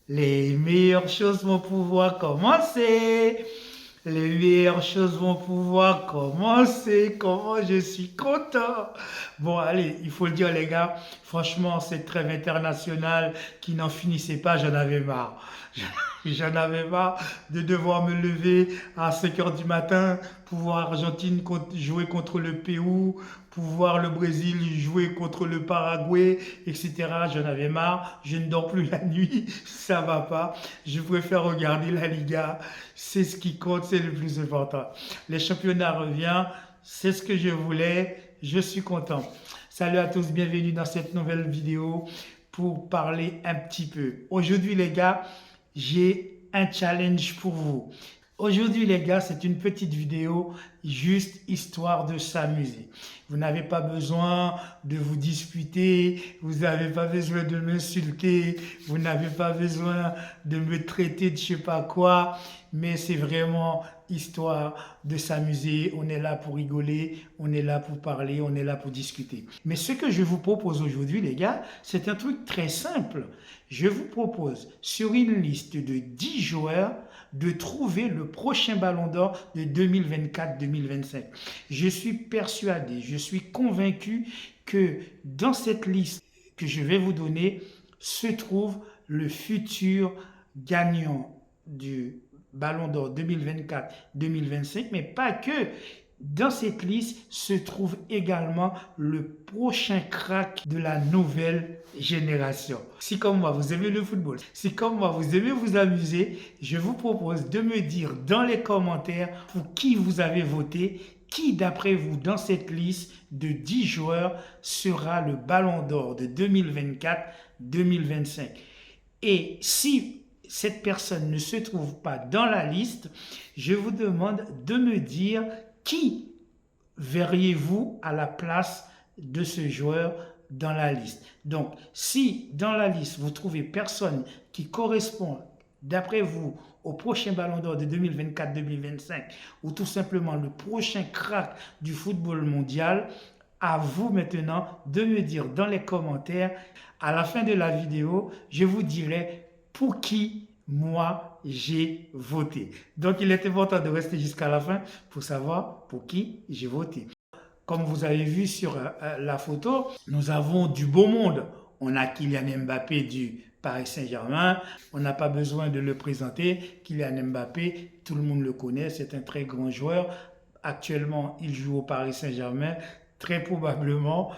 Les meilleures choses vont pouvoir commencer. Les meilleures choses vont pouvoir commencer. Comment je suis content. Bon, allez, il faut le dire, les gars. Franchement, cette trêve internationale qui n'en finissait pas, j'en avais marre. J'en avais marre de devoir me lever à 5 heures du matin pour voir Argentine jouer contre le Pérou, pour voir le Brésil jouer contre le Paraguay, etc. J'en avais marre. Je ne dors plus la nuit. Ça va pas. Je préfère regarder la Liga. C'est ce qui compte, c'est le plus important. Les championnats reviennent. C'est ce que je voulais. Je suis content. Salut à tous, bienvenue dans cette nouvelle vidéo pour parler un petit peu. Aujourd'hui les gars, j'ai un challenge pour vous. Aujourd'hui les gars, c'est une petite vidéo juste histoire de s'amuser. Vous n'avez pas besoin de vous disputer, vous n'avez pas besoin de m'insulter, vous n'avez pas besoin de me traiter de je sais pas quoi, mais c'est vraiment histoire de s'amuser. On est là pour rigoler, on est là pour parler, on est là pour discuter. Mais ce que je vous propose aujourd'hui les gars, c'est un truc très simple. Je vous propose sur une liste de 10 joueurs de trouver le prochain ballon d'or de 2024-2025. Je suis persuadé, je suis convaincu que dans cette liste que je vais vous donner se trouve le futur gagnant du ballon d'or 2024-2025, mais pas que. Dans cette liste se trouve également le prochain crack de la nouvelle génération. Si comme moi vous aimez le football, si comme moi vous aimez vous amuser, je vous propose de me dire dans les commentaires pour qui vous avez voté, qui d'après vous dans cette liste de 10 joueurs sera le ballon d'or de 2024-2025. Et si cette personne ne se trouve pas dans la liste, je vous demande de me dire qui verriez-vous à la place de ce joueur dans la liste. Donc, si dans la liste, vous trouvez personne qui correspond, d'après vous, au prochain ballon d'or de 2024-2025 ou tout simplement le prochain crack du football mondial, à vous maintenant de me dire dans les commentaires. À la fin de la vidéo, je vous dirai pour qui moi j'ai voté. Donc il est important de rester jusqu'à la fin pour savoir pour qui j'ai voté. Comme vous avez vu sur la photo, nous avons du beau monde. On a Kylian Mbappé du Paris Saint-Germain. On n'a pas besoin de le présenter. Kylian Mbappé, tout le monde le connaît, c'est un très grand joueur. Actuellement, il joue au Paris Saint-Germain. Très probablement,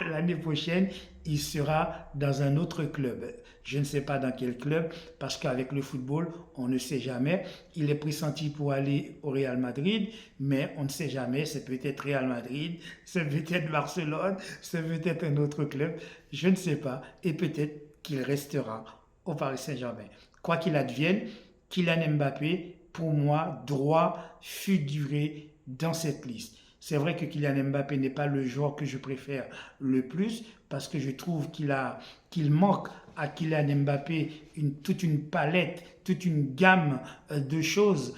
l'année prochaine, il sera dans un autre club. Je ne sais pas dans quel club, parce qu'avec le football, on ne sait jamais. Il est pressenti pour aller au Real Madrid, mais on ne sait jamais. C'est peut-être Real Madrid, c'est peut-être Barcelone, c'est peut-être un autre club. Je ne sais pas. Et peut-être qu'il restera au Paris Saint-Germain. Quoi qu'il advienne, Kylian Mbappé, pour moi, doit figurer dans cette liste. C'est vrai que Kylian Mbappé n'est pas le joueur que je préfère le plus parce que je trouve qu'il manque à Kylian Mbappé toute une palette, toute une gamme de choses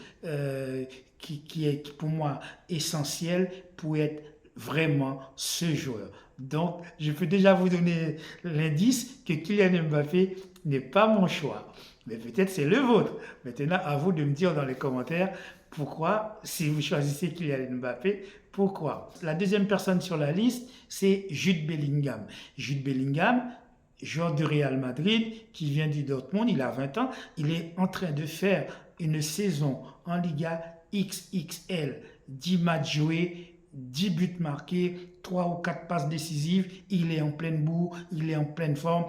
qui est pour moi essentielle pour être vraiment ce joueur. Donc, je peux déjà vous donner l'indice que Kylian Mbappé n'est pas mon choix. Mais peut-être c'est le vôtre. Maintenant, à vous de me dire dans les commentaires pourquoi, si vous choisissez Kylian Mbappé, pourquoi. La deuxième personne sur la liste, c'est Jude Bellingham. Jude Bellingham, joueur du Real Madrid, qui vient du Dortmund, il a 20 ans, il est en train de faire une saison en Liga XXL, 10 matchs joués, 10 buts marqués, 3 ou 4 passes décisives, il est en pleine bourre, il est en pleine forme,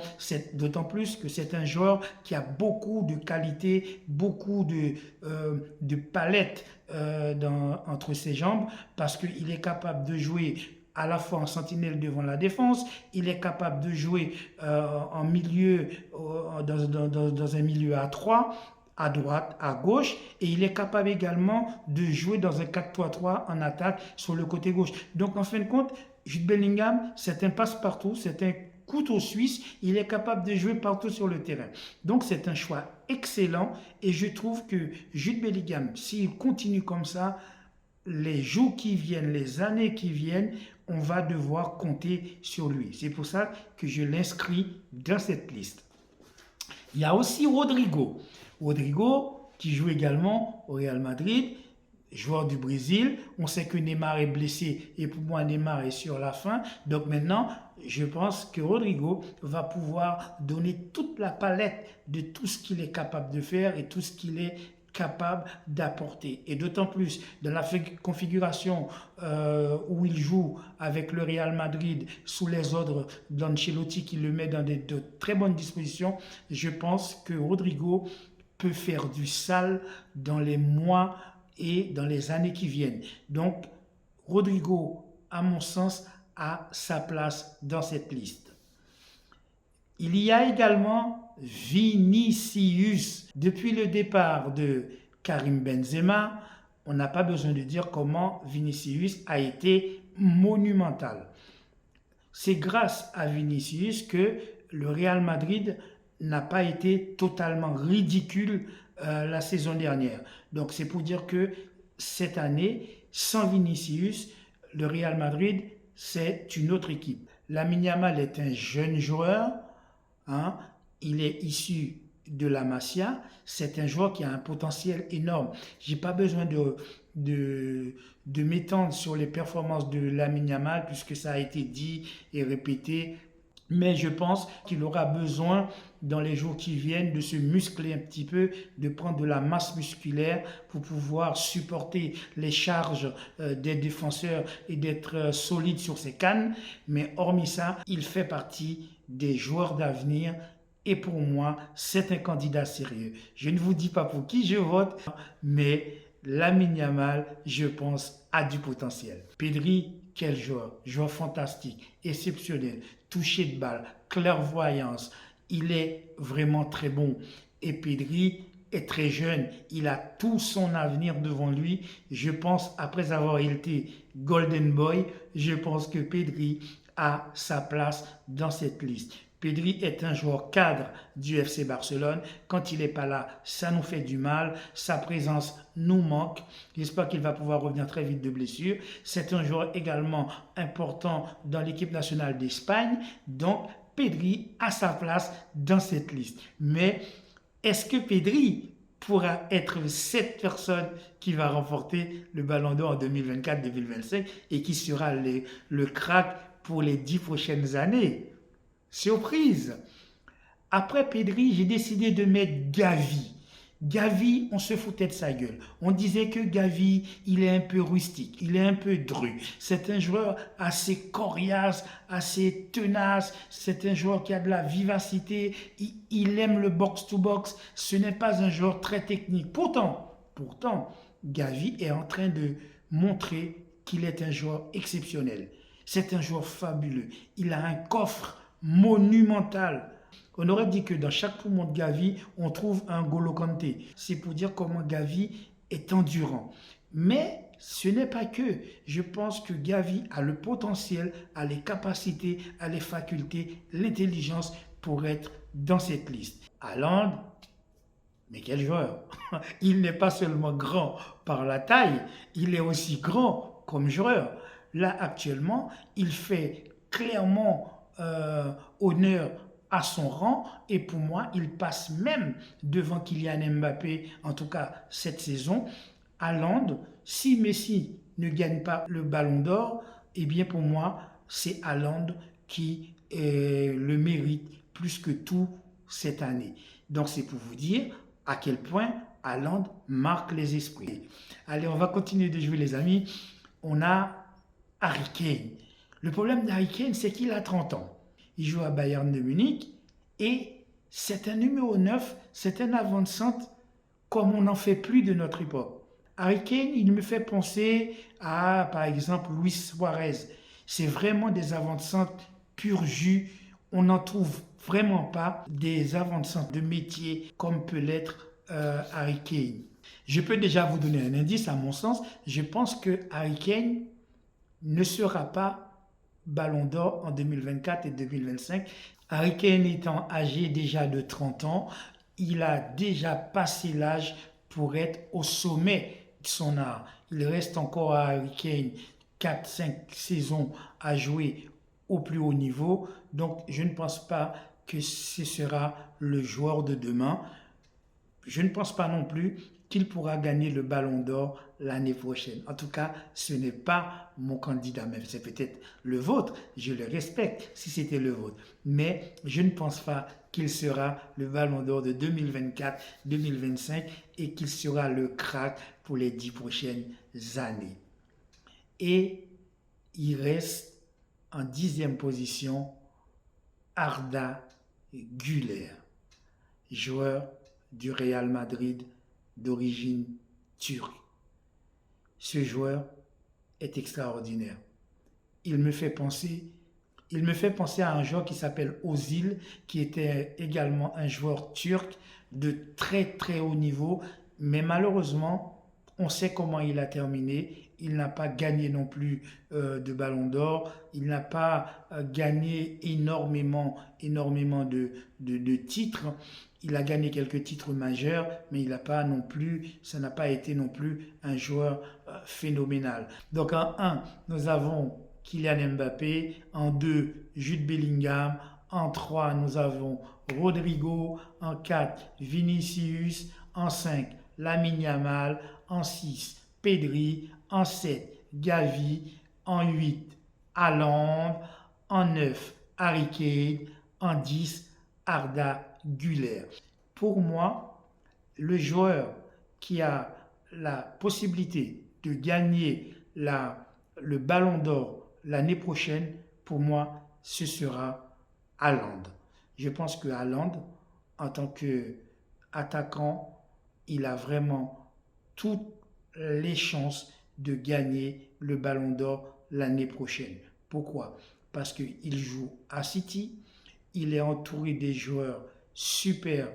d'autant plus que c'est un joueur qui a beaucoup de qualités, beaucoup de palettes entre ses jambes, parce qu'il est capable de jouer à la fois en sentinelle devant la défense, il est capable de jouer en milieu, dans un milieu à 3, à droite, à gauche, et il est capable également de jouer dans un 4-3-3 en attaque sur le côté gauche. Donc en fin de compte, Jude Bellingham, c'est un passe-partout, c'est un couteau suisse, il est capable de jouer partout sur le terrain. Donc c'est un choix excellent, et je trouve que Jude Bellingham, s'il continue comme ça, les jours qui viennent, les années qui viennent, on va devoir compter sur lui. C'est pour ça que je l'inscris dans cette liste. Il y a aussi Rodrigo. Rodrigo, qui joue également au Real Madrid, joueur du Brésil. On sait que Neymar est blessé et pour moi, Neymar est sur la fin. Donc maintenant, je pense que Rodrigo va pouvoir donner toute la palette de tout ce qu'il est capable de faire et tout ce qu'il est capable d'apporter. Et d'autant plus dans la configuration où il joue avec le Real Madrid sous les ordres d'Ancelotti qui le met dans de très bonnes dispositions, je pense que Rodrigo peut faire du sale dans les mois et dans les années qui viennent. Donc, Rodrigo, à mon sens, a sa place dans cette liste. Il y a également Vinicius. Depuis le départ de Karim Benzema, on n'a pas besoin de dire comment Vinicius a été monumental. C'est grâce à Vinicius que le Real Madrid n'a pas été totalement ridicule la saison dernière. Donc c'est pour dire que cette année, sans Vinicius, le Real Madrid, c'est une autre équipe. Lamine Yamal est un jeune joueur, hein, il est issu de la Masia, c'est un joueur qui a un potentiel énorme. Je n'ai pas besoin de m'étendre sur les performances de Lamine Yamal puisque ça a été dit et répété. Mais je pense qu'il aura besoin, dans les jours qui viennent, de se muscler un petit peu, de prendre de la masse musculaire pour pouvoir supporter les charges des défenseurs et d'être solide sur ses cannes. Mais hormis ça, il fait partie des joueurs d'avenir. Et pour moi, c'est un candidat sérieux. Je ne vous dis pas pour qui je vote, mais Lamine Yamal, je pense, a du potentiel. Pedri, quel joueur! Joueur fantastique, exceptionnel, toucher de balle, clairvoyance. Il est vraiment très bon. Et Pedri est très jeune. Il a tout son avenir devant lui. Je pense, après avoir été Golden Boy, je pense que Pedri a sa place dans cette liste. Pedri est un joueur cadre du FC Barcelone. Quand il n'est pas là, ça nous fait du mal. Sa présence nous manque. J'espère qu'il va pouvoir revenir très vite de blessure. C'est un joueur également important dans l'équipe nationale d'Espagne. Donc, Pedri a sa place dans cette liste. Mais est-ce que Pedri pourra être cette personne qui va remporter le Ballon d'Or en 2024-2025 et qui sera le crack pour les 10 prochaines années? Surprise! Après Pedri, j'ai décidé de mettre Gavi. Gavi, on se foutait de sa gueule. On disait que Gavi, il est un peu rustique, il est un peu dru. C'est un joueur assez coriace, assez tenace. C'est un joueur qui a de la vivacité. Il aime le box-to-box. Ce n'est pas un joueur très technique. Pourtant, Gavi est en train de montrer qu'il est un joueur exceptionnel. C'est un joueur fabuleux. Il a un coffre monumental. On aurait dit que dans chaque poumon de Gavi, on trouve un N'Golo Kanté. C'est pour dire comment Gavi est endurant. Mais ce n'est pas que. Je pense que Gavi a le potentiel, a les capacités, a les facultés, l'intelligence pour être dans cette liste. Haaland, mais quel joueur! Il n'est pas seulement grand par la taille, il est aussi grand comme joueur. Là, actuellement, il fait clairement honneur à son rang et pour moi, il passe même devant Kylian Mbappé, en tout cas cette saison. Haaland, si Messi ne gagne pas le Ballon d'Or, eh bien pour moi, c'est Haaland qui le mérite plus que tout cette année. Donc c'est pour vous dire à quel point Haaland marque les esprits. Allez, on va continuer de jouer les amis. On a Harry Kane. Le problème d'Harry Kane, c'est qu'il a 30 ans. Il joue à Bayern de Munich et c'est un numéro 9, c'est un avant-centre comme on n'en fait plus de notre époque. Harry Kane, il me fait penser à, par exemple, Luis Suarez. C'est vraiment des avant-centres pur jus. On n'en trouve vraiment pas des avant-centres de métier comme peut l'être Harry Kane. Je peux déjà vous donner un indice, à mon sens. Je pense que Harry Kane ne sera pas Ballon d'Or en 2024 et 2025. Harry Kane étant âgé déjà de 30 ans, il a déjà passé l'âge pour être au sommet de son art. Il reste encore à Harry Kane 4-5 saisons à jouer au plus haut niveau. Donc je ne pense pas que ce sera le joueur de demain. Je ne pense pas non plus qu'il pourra gagner le Ballon d'Or l'année prochaine. En tout cas, ce n'est pas mon candidat, même c'est peut-être le vôtre, je le respecte si c'était le vôtre. Mais je ne pense pas qu'il sera le Ballon d'Or de 2024-2025 et qu'il sera le crack pour les 10 prochaines années. Et il reste en 10e position Arda Güler, joueur du Real Madrid d'origine turque. Ce joueur est extraordinaire. Il me fait penser à un joueur qui s'appelle Ozil, qui était également un joueur turc de très très haut niveau, mais malheureusement, on sait comment il a terminé. Il n'a pas gagné non plus de ballon d'or. Il n'a pas gagné énormément de titres. Il a gagné quelques titres majeurs, mais ça n'a pas été non plus un joueur phénoménal. Donc en 1, nous avons Kylian Mbappé. En 2, Jude Bellingham. En 3, nous avons Rodrigo. En 4, Vinicius. En 5, Lamine Yamal. En 6, Pedri. En 7, Gavi. En 8, Haaland. En 9, Harry Kane. En 10, Arda Güler. Pour moi, le joueur qui a la possibilité de gagner le Ballon d'Or l'année prochaine, pour moi, ce sera Haaland. Je pense que Haaland, en tant qu'attaquant, il a vraiment toutes les chances de gagner le Ballon d'Or l'année prochaine. Pourquoi? Parce qu'il joue à City, il est entouré des joueurs super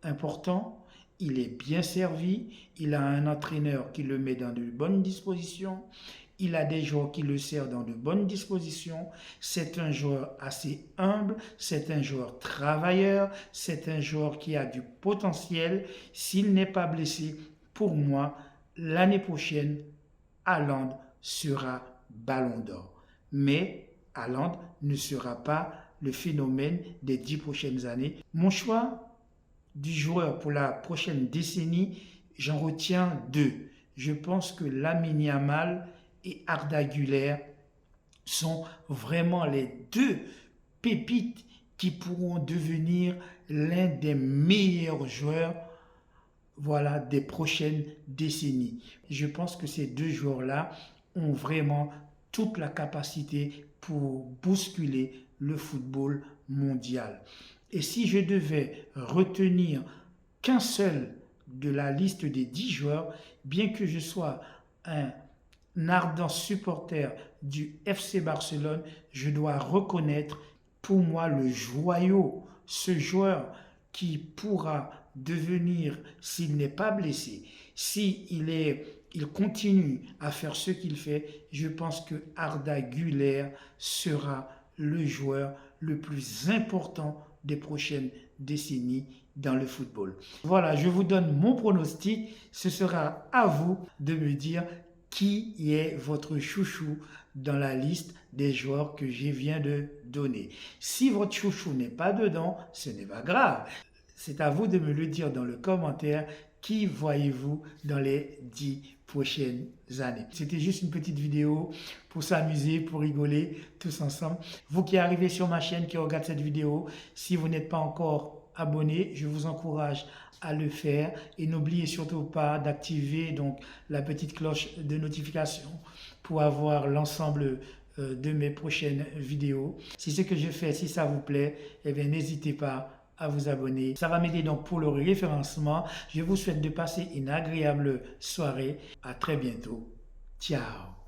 importants, il est bien servi, il a un entraîneur qui le met dans de bonnes dispositions, il a des joueurs qui le servent dans de bonnes dispositions, c'est un joueur assez humble, c'est un joueur travailleur, c'est un joueur qui a du potentiel. S'il n'est pas blessé, pour moi, l'année prochaine, Haaland sera Ballon d'Or. Mais Haaland ne sera pas le phénomène des 10 prochaines années. Mon choix du joueur pour la prochaine décennie, j'en retiens 2. Je pense que Lamine Yamal et Arda Güler sont vraiment les 2 pépites qui pourront devenir l'un des meilleurs joueurs des prochaines décennies. Je pense que ces 2 joueurs-là ont vraiment toute la capacité pour bousculer le football mondial. Et si je devais retenir qu'un seul de la liste des 10 joueurs, bien que je sois un ardent supporter du FC Barcelone, je dois reconnaître pour moi le joyau, ce joueur qui pourra devenir, s'il n'est pas blessé, il continue à faire ce qu'il fait, je pense que Arda Güler sera le joueur le plus important des prochaines décennies dans le football. Voilà, je vous donne mon pronostic. Ce sera à vous de me dire qui est votre chouchou dans la liste des joueurs que je viens de donner. Si votre chouchou n'est pas dedans, ce n'est pas grave. C'est à vous de me le dire dans le commentaire. Qui voyez-vous dans les 10 prochaines années? C'était juste une petite vidéo pour s'amuser, pour rigoler tous ensemble. Vous qui arrivez sur ma chaîne, qui regardez cette vidéo, si vous n'êtes pas encore abonné, je vous encourage à le faire et n'oubliez surtout pas d'activer donc la petite cloche de notification pour avoir l'ensemble de mes prochaines vidéos. Si ce que je fais, si ça vous plaît, eh bien n'hésitez pas à vous abonner. Ça va m'aider donc pour le référencement. Je vous souhaite de passer une agréable soirée. À très bientôt. Ciao.